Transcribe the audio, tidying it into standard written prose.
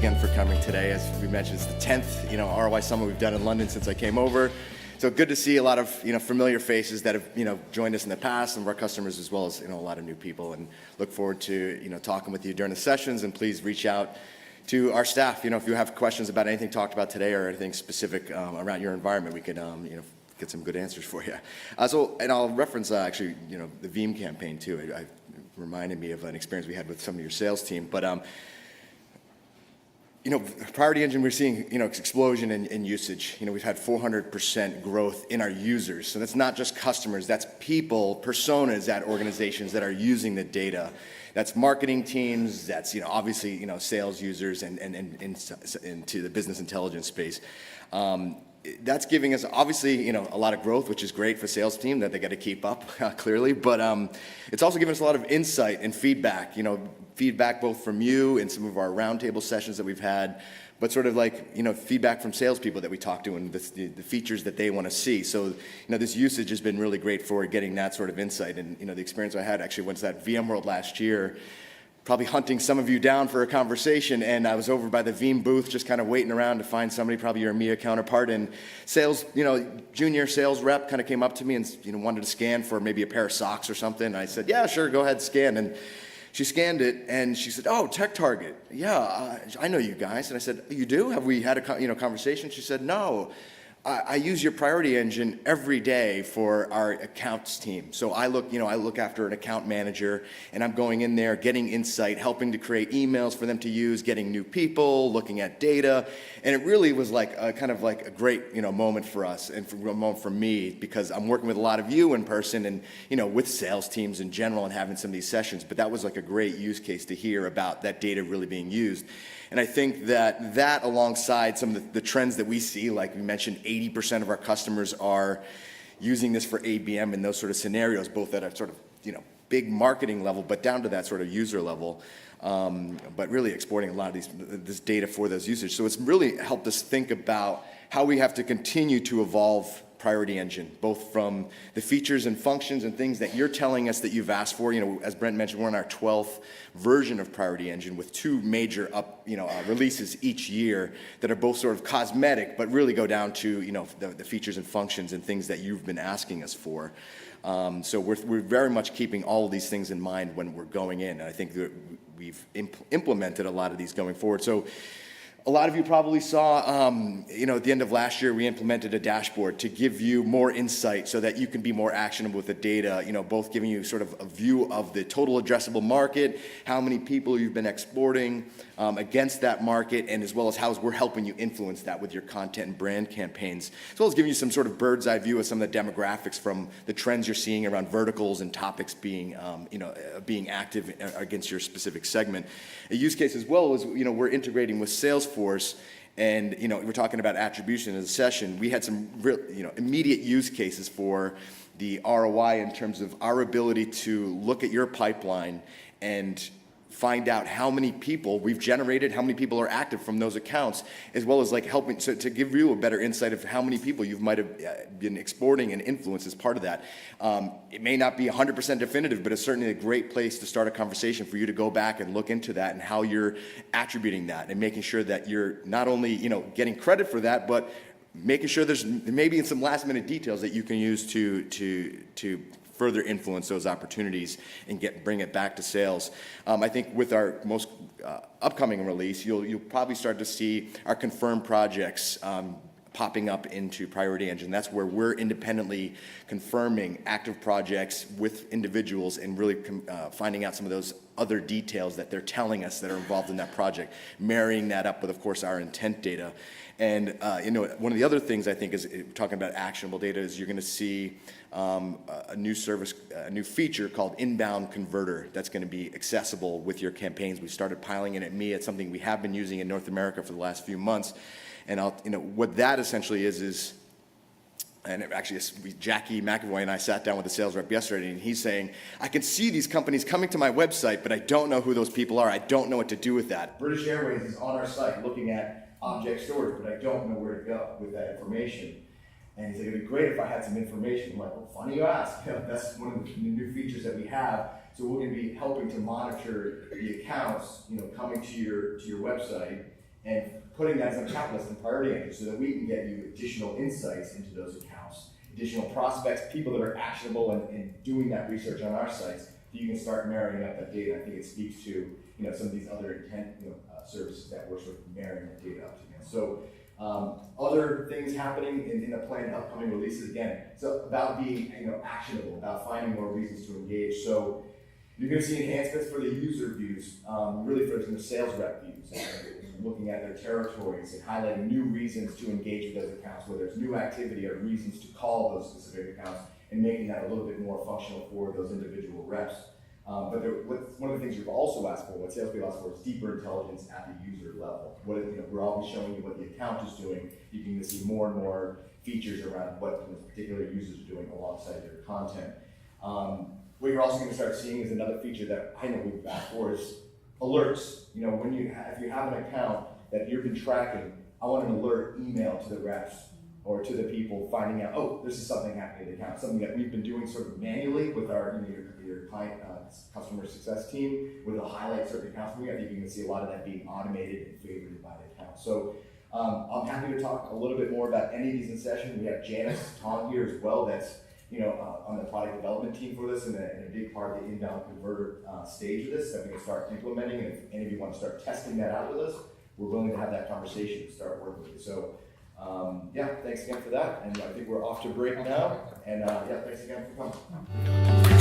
again for coming today. As we mentioned, it's the 10th, ROI Summit we've done in London since I came over. So good to see a lot of, familiar faces that have, joined us in the past, some of our customers as well as, a lot of new people, and look forward to, talking with you during the sessions. And please reach out to our staff, if you have questions about anything talked about today or anything specific around your environment, we could, get some good answers for you. And I'll reference actually, the Veeam campaign too. It reminded me of an experience we had with some of your sales team. But Priority Engine, we're seeing, explosion in usage. We've had 400% growth in our users. So that's not just customers, that's people, personas at organizations that are using the data. That's marketing teams, that's, obviously, sales users and into the business intelligence space. That's giving us, obviously, a lot of growth, which is great for sales team that they got to keep up, clearly. But it's also giving us a lot of insight and feedback, feedback both from you and some of our roundtable sessions that we've had, but sort of like, feedback from salespeople that we talk to and the features that they want to see. So, this usage has been really great for getting that sort of insight. And, the experience I had actually went to that VMworld last year, probably hunting some of you down for a conversation, and I was over by the Veeam booth just kind of waiting around to find somebody, probably your EMEA counterpart, and sales, junior sales rep kind of came up to me and, wanted to scan for maybe a pair of socks or something. And I said, yeah, sure, go ahead, scan. And she scanned it, and she said, oh, Tech Target. Yeah, I know you guys. And I said, you do? Have we had a conversation? She said, no. I use your Priority Engine every day for our accounts team. So I look after an account manager, and I'm going in there, getting insight, helping to create emails for them to use, getting new people, looking at data. And it really was like a great, moment for us and a moment for me, because I'm working with a lot of you in person and, with sales teams in general and having some of these sessions. But that was like a great use case to hear about that data really being used. And I think that alongside some of the trends that we see, like we mentioned, 80% of our customers are using this for ABM and those sort of scenarios, both at a sort of, big marketing level, but down to that sort of user level, but really exporting a lot of this data for those users. So it's really helped us think about how we have to continue to evolve Priority Engine, both from the features and functions and things that you're telling us that you've asked for. As Brent mentioned, we're in our 12th version of Priority Engine with 2 major releases each year that are both sort of cosmetic, but really go down to, the features and functions and things that you've been asking us for. So we're very much keeping all of these things in mind when we're going in. And I think that we've implemented a lot of these going forward. So a lot of you probably saw, at the end of last year, we implemented a dashboard to give you more insight so that you can be more actionable with the data, both giving you sort of a view of the total addressable market, how many people you've been exporting against that market, and as well as how we're helping you influence that with your content and brand campaigns, as well as giving you some sort of bird's eye view of some of the demographics from the trends you're seeing around verticals and topics being, being active against your specific segment. A use case as well is, we're integrating with Salesforce, and we're talking about attribution in the session. We had some real, immediate use cases for the ROI in terms of our ability to look at your pipeline and find out how many people we've generated, how many people are active from those accounts, as well as like helping to give you a better insight of how many people you might have been exporting and influence as part of that. It may not be 100% definitive, but it's certainly a great place to start a conversation for you to go back and look into that and how you're attributing that and making sure that you're not only, getting credit for that, but making sure there's maybe some last minute details that you can use to further influence those opportunities and bring it back to sales. I think with our most upcoming release, you'll probably start to see our confirmed projects popping up into Priority Engine. That's where we're independently confirming active projects with individuals and really finding out some of those other details that they're telling us that are involved in that project, marrying that up with, of course, our intent data. And one of the other things I think is talking about actionable data is you're going to see a new service, a new feature called Inbound Converter that's going to be accessible with your campaigns. We started piloting it at EMEA. It's something we have been using in North America for the last few months. And what that essentially is, and actually Jackie McAvoy and I sat down with the sales rep yesterday, and he's saying, I can see these companies coming to my website, but I don't know who those people are. I don't know what to do with that. British Airways is on our site looking at object storage, but I don't know where to go with that information. And he said, it'd be great if I had some information. I'm like, well, funny you ask. That's one of the new features that we have. So we're going to be helping to monitor the accounts, coming to your website and putting that as an account list and priority entry so that we can get you additional insights into those accounts, additional prospects, people that are actionable and doing that research on our sites, that you can start marrying up that data. I think it speaks to some of these other intent services that we're sort of marrying that data up to. So other things happening in the planned upcoming releases, again, so about being actionable, about finding more reasons to engage. So you're going to see enhancements for the user views, really for the sales rep views, looking at their territories and highlighting new reasons to engage with those accounts, whether it's new activity or reasons to call those specific accounts, and making that a little bit more functional for those individual reps. But one of the things we've also asked for, what salespeople asked for, is deeper intelligence at the user level. We're always showing you what the account is doing. You can see more and more features around what particular users are doing alongside their content. What you're also going to start seeing is another feature that I know we've asked for is alerts. If you have an account that you've been tracking, I want an alert email to the reps or to the people finding out, oh, this is something happening in the account, something that we've been doing sort of manually with our your client customer success team, with a highlight certain accounts. I think you can see a lot of that being automated and favorited by the account. So I'm happy to talk a little bit more about any of these in session. We have Janice Tong here as well. That's on the product development team for this and a big part of the inbound converter stage of this that we can start implementing. And if any of you want to start testing that out with us, we're willing to have that conversation and start working with you. So thanks again for that. And I think we're off to break now. And thanks again for coming.